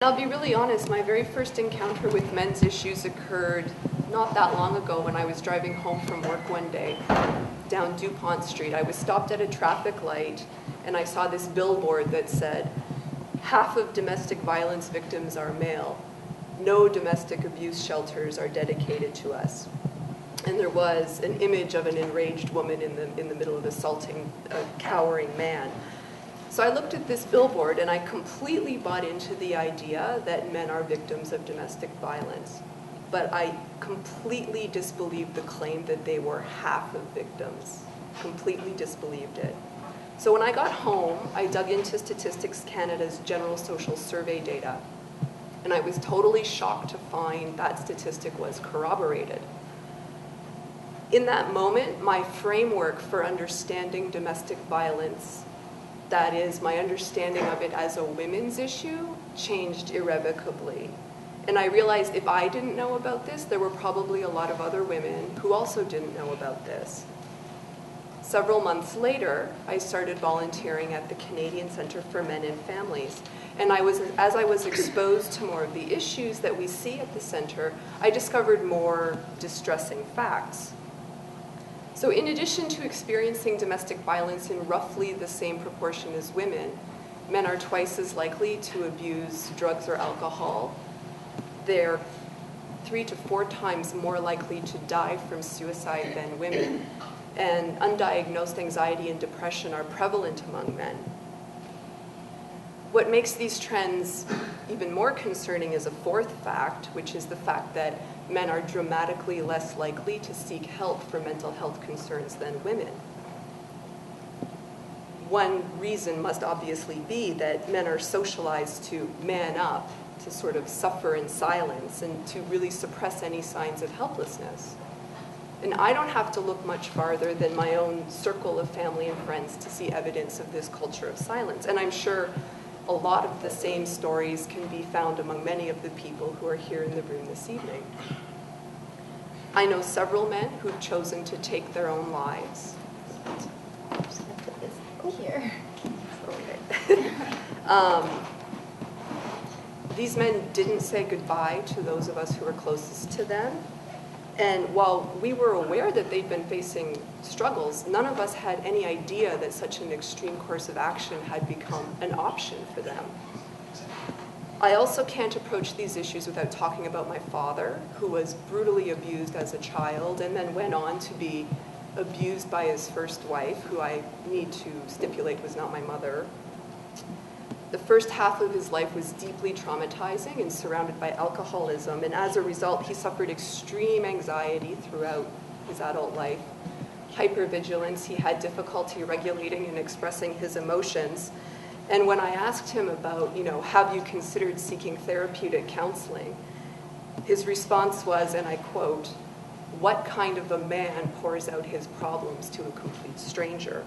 I'll be really honest, my very first encounter with men's issues occurred not that long ago when I was driving home from work one day down DuPont Street. I was stopped at a traffic light and I saw this billboard that said, "Half of domestic violence victims are male. No domestic abuse shelters are dedicated to us." And there was an image of an enraged woman in the middle of assaulting a cowering man. So I looked at this billboard and I completely bought into the idea that men are victims of domestic violence. But I completely disbelieved the claim that they were half of victims. Completely disbelieved it. So when I got home, I dug into Statistics Canada's General Social Survey data. And I was totally shocked to find that statistic was corroborated. In that moment, my framework for understanding domestic violence, that is, my understanding of it as a women's issue, changed irrevocably. And I realized if I didn't know about this, there were probably a lot of other women who also didn't know about this. Several months later, I started volunteering at the Canadian Centre for Men and Families. And as I was exposed to more of the issues that we see at the center, I discovered more distressing facts. So in addition to experiencing domestic violence in roughly the same proportion as women, men are twice as likely to abuse drugs or alcohol. They're 3 to 4 times more likely to die from suicide than women. And undiagnosed anxiety and depression are prevalent among men. What makes these trends even more concerning is a fourth fact, which is the fact that men are dramatically less likely to seek help for mental health concerns than women. One reason must obviously be that men are socialized to man up, to sort of suffer in silence, and to really suppress any signs of helplessness. And I don't have to look much farther than my own circle of family and friends to see evidence of this culture of silence. And I'm sure a lot of the same stories can be found among many of the people who are here in the room this evening. I know several men who've chosen to take their own lives. I'm just going to put this here. Okay. These men didn't say goodbye to those of us who were closest to them. And while we were aware that they'd been facing struggles, none of us had any idea that such an extreme course of action had become an option for them. I also can't approach these issues without talking about my father, who was brutally abused as a child and then went on to be abused by his first wife, who I need to stipulate was not my mother. The first half of his life was deeply traumatizing and surrounded by alcoholism, and as a result, he suffered extreme anxiety throughout his adult life. Hypervigilance, he had difficulty regulating and expressing his emotions. And when I asked him about, have you considered seeking therapeutic counseling, his response was, and I quote, "What kind of a man pours out his problems to a complete stranger?"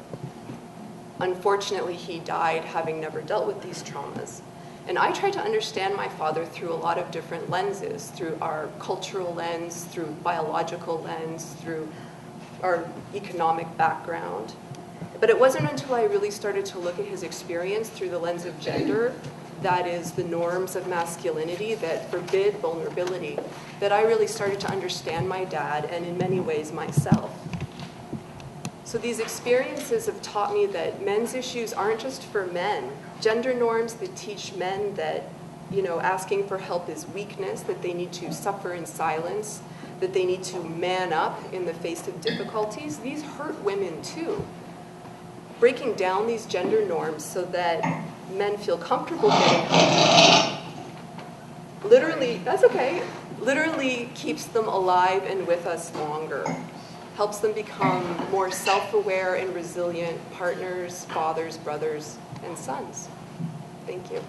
Unfortunately, he died having never dealt with these traumas. And I tried to understand my father through a lot of different lenses, through our cultural lens, through biological lens, through our economic background. But it wasn't until I really started to look at his experience through the lens of gender, that is, the norms of masculinity that forbid vulnerability, that I really started to understand my dad and in many ways myself. So these experiences have taught me that men's issues aren't just for men. Gender norms that teach men that, asking for help is weakness, that they need to suffer in silence, that they need to man up in the face of difficulties, these hurt women too. Breaking down these gender norms so that men feel comfortable getting help, literally keeps them alive and with us longer. Helps them become more self-aware and resilient partners, fathers, brothers, and sons. Thank you.